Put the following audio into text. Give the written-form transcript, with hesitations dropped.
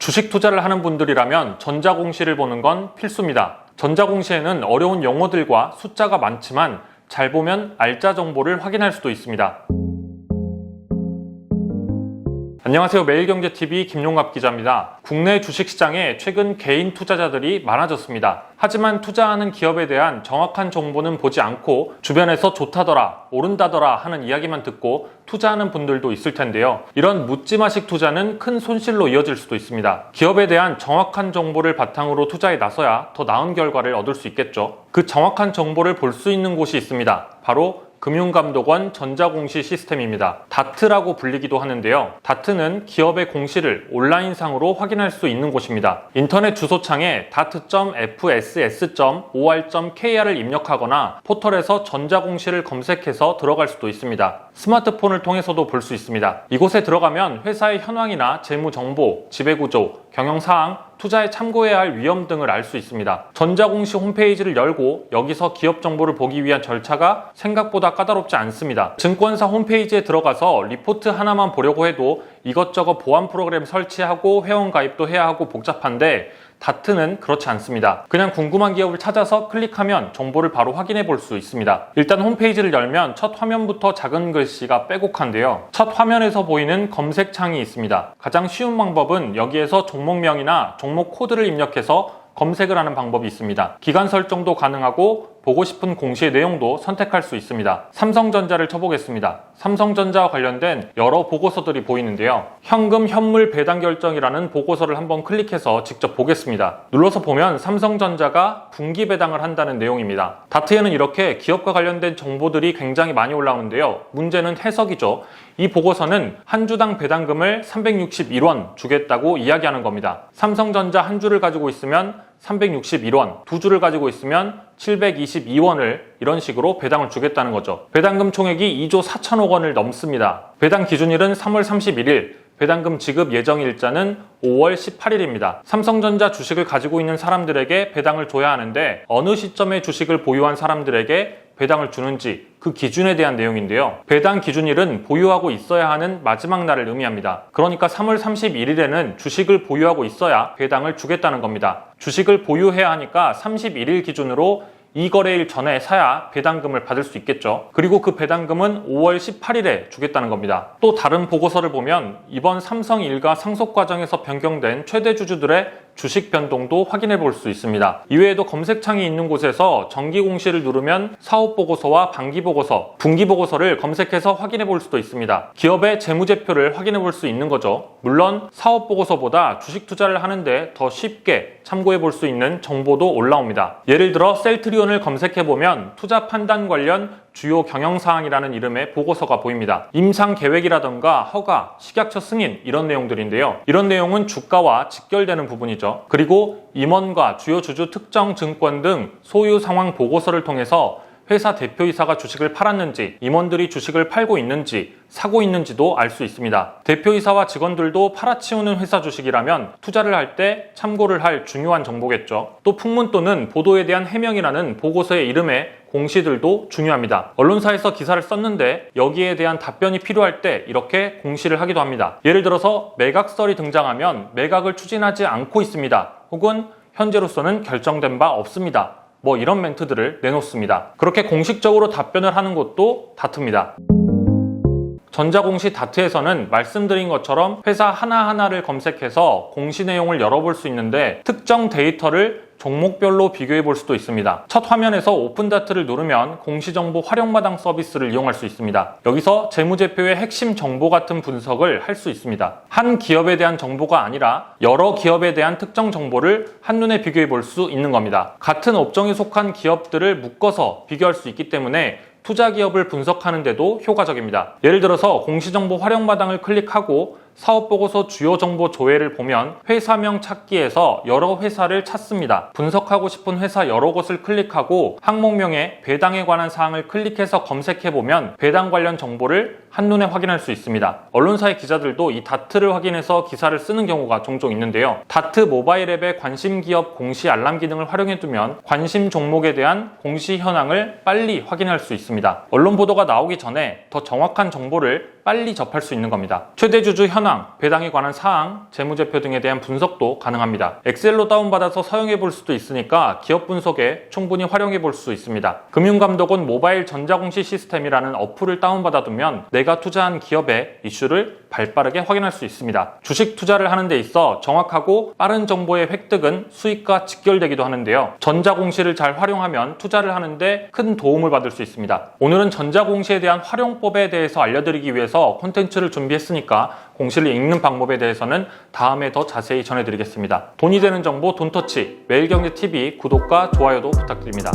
주식 투자를 하는 분들이라면 전자공시를 보는 건 필수입니다. 전자공시에는 어려운 용어들과 숫자가 많지만 잘 보면 알짜 정보를 확인할 수도 있습니다. 안녕하세요. 매일경제TV 김용갑 기자입니다. 국내 주식시장에 최근 개인 투자자들이 많아졌습니다. 하지만 투자하는 기업에 대한 정확한 정보는 보지 않고 주변에서 좋다더라, 오른다더라 하는 이야기만 듣고 투자하는 분들도 있을 텐데요. 이런 묻지마식 투자는 큰 손실로 이어질 수도 있습니다. 기업에 대한 정확한 정보를 바탕으로 투자에 나서야 더 나은 결과를 얻을 수 있겠죠. 그 정확한 정보를 볼 수 있는 곳이 있습니다. 바로 금융감독원 전자공시 시스템입니다. 다트라고 불리기도 하는데요. 다트는 기업의 공시를 온라인상으로 확인할 수 있는 곳입니다. 인터넷 주소창에 dart.fss.or.kr을 입력하거나 포털에서 전자공시를 검색해서 들어갈 수도 있습니다. 스마트폰을 통해서도 볼 수 있습니다. 이곳에 들어가면 회사의 현황이나 재무 정보, 지배구조, 경영사항, 투자에 참고해야 할 위험 등을 알 수 있습니다. 전자공시 홈페이지를 열고 여기서 기업 정보를 보기 위한 절차가 생각보다 까다롭지 않습니다. 증권사 홈페이지에 들어가서 리포트 하나만 보려고 해도 이것저것 보안 프로그램 설치하고 회원 가입도 해야 하고 복잡한데 다트는 그렇지 않습니다. 그냥 궁금한 기업을 찾아서 클릭하면 정보를 바로 확인해 볼 수 있습니다. 일단 홈페이지를 열면 첫 화면부터 작은 글씨가 빼곡한데요. 첫 화면에서 보이는 검색창이 있습니다. 가장 쉬운 방법은 여기에서 종목명이나 종목 코드를 입력해서 검색을 하는 방법이 있습니다. 기간 설정도 가능하고 보고 싶은 공시의 내용도 선택할 수 있습니다. 삼성전자를 쳐보겠습니다. 삼성전자와 관련된 여러 보고서들이 보이는데요. 현금 현물 배당 결정이라는 보고서를 한번 클릭해서 직접 보겠습니다. 눌러서 보면 삼성전자가 분기 배당을 한다는 내용입니다. 다트에는 이렇게 기업과 관련된 정보들이 굉장히 많이 올라오는데요. 문제는 해석이죠. 이 보고서는 한 주당 배당금을 361원 주겠다고 이야기하는 겁니다. 삼성전자 한 주를 가지고 있으면 361원, 두 주를 가지고 있으면 722원을 이런 식으로 배당을 주겠다는 거죠. 배당금 총액이 2조 4천억 원을 넘습니다. 배당 기준일은 3월 31일, 배당금 지급 예정 일자는 5월 18일입니다. 삼성전자 주식을 가지고 있는 사람들에게 배당을 줘야 하는데 어느 시점에 주식을 보유한 사람들에게 배당을 주는지 그 기준에 대한 내용인데요. 배당 기준일은 보유하고 있어야 하는 마지막 날을 의미합니다. 그러니까 3월 31일에는 주식을 보유하고 있어야 배당을 주겠다는 겁니다. 주식을 보유해야 하니까 31일 기준으로 이 거래일 전에 사야 배당금을 받을 수 있겠죠. 그리고 그 배당금은 5월 18일에 주겠다는 겁니다. 또 다른 보고서를 보면 이번 삼성 일가 상속 과정에서 변경된 최대 주주들의 주식 변동도 확인해 볼 수 있습니다. 이외에도 검색창이 있는 곳에서 정기 공시를 누르면 사업 보고서와 반기 보고서, 분기 보고서를 검색해서 확인해 볼 수도 있습니다. 기업의 재무제표를 확인해 볼 수 있는 거죠. 물론 사업 보고서보다 주식 투자를 하는데 더 쉽게 참고해 볼 수 있는 정보도 올라옵니다. 예를 들어 셀트리온을 검색해 보면 투자 판단 관련 주요 경영사항이라는 이름의 보고서가 보입니다. 임상 계획이라던가 허가, 식약처 승인 이런 내용들인데요. 이런 내용은 주가와 직결되는 부분이죠. 그리고 임원과 주요 주주 특정 증권 등 소유 상황 보고서를 통해서 회사 대표이사가 주식을 팔았는지, 임원들이 주식을 팔고 있는지, 사고 있는지도 알 수 있습니다. 대표이사와 직원들도 팔아치우는 회사 주식이라면 투자를 할 때 참고를 할 중요한 정보겠죠. 또 풍문 또는 보도에 대한 해명이라는 보고서의 이름에 공시들도 중요합니다. 언론사에서 기사를 썼는데 여기에 대한 답변이 필요할 때 이렇게 공시를 하기도 합니다. 예를 들어서 매각설이 등장하면 매각을 추진하지 않고 있습니다. 혹은 현재로서는 결정된 바 없습니다. 뭐 이런 멘트들을 내놓습니다. 그렇게 공식적으로 답변을 하는 것도 다트입니다. 전자공시 다트에서는 말씀드린 것처럼 회사 하나하나를 검색해서 공시 내용을 열어볼 수 있는데 특정 데이터를 종목별로 비교해 볼 수도 있습니다. 첫 화면에서 오픈 다트를 누르면 공시정보 활용마당 서비스를 이용할 수 있습니다. 여기서 재무제표의 핵심 정보 같은 분석을 할 수 있습니다. 한 기업에 대한 정보가 아니라 여러 기업에 대한 특정 정보를 한눈에 비교해 볼 수 있는 겁니다. 같은 업종에 속한 기업들을 묶어서 비교할 수 있기 때문에 투자 기업을 분석하는 데도 효과적입니다. 예를 들어서 공시정보 활용마당을 클릭하고 사업보고서 주요 정보 조회를 보면 회사명 찾기에서 여러 회사를 찾습니다. 분석하고 싶은 회사 여러 곳을 클릭하고 항목명에 배당에 관한 사항을 클릭해서 검색해보면 배당 관련 정보를 한눈에 확인할 수 있습니다. 언론사의 기자들도 이 다트를 확인해서 기사를 쓰는 경우가 종종 있는데요. 다트 모바일 앱의 관심 기업 공시 알람 기능을 활용해두면 관심 종목에 대한 공시 현황을 빨리 확인할 수 있습니다. 언론 보도가 나오기 전에 더 정확한 정보를 빨리 접할 수 있는 겁니다. 최대 주주 현황, 배당에 관한 사항, 재무제표 등에 대한 분석도 가능합니다. 엑셀로 다운받아서 사용해 볼 수도 있으니까 기업 분석에 충분히 활용해 볼 수 있습니다. 금융감독원 모바일 전자공시 시스템이라는 어플을 다운받아 두면 내가 투자한 기업의 이슈를 발빠르게 확인할 수 있습니다. 주식 투자를 하는 데 있어 정확하고 빠른 정보의 획득은 수익과 직결되기도 하는데요. 전자공시를 잘 활용하면 투자를 하는데 큰 도움을 받을 수 있습니다. 오늘은 전자공시에 대한 활용법에 대해서 알려드리기 위해서 콘텐츠를 준비했으니까 공시를 읽는 방법에 대해서는 다음에 더 자세히 전해드리겠습니다. 돈이 되는 정보 돈터치, 매일경제TV 구독과 좋아요도 부탁드립니다.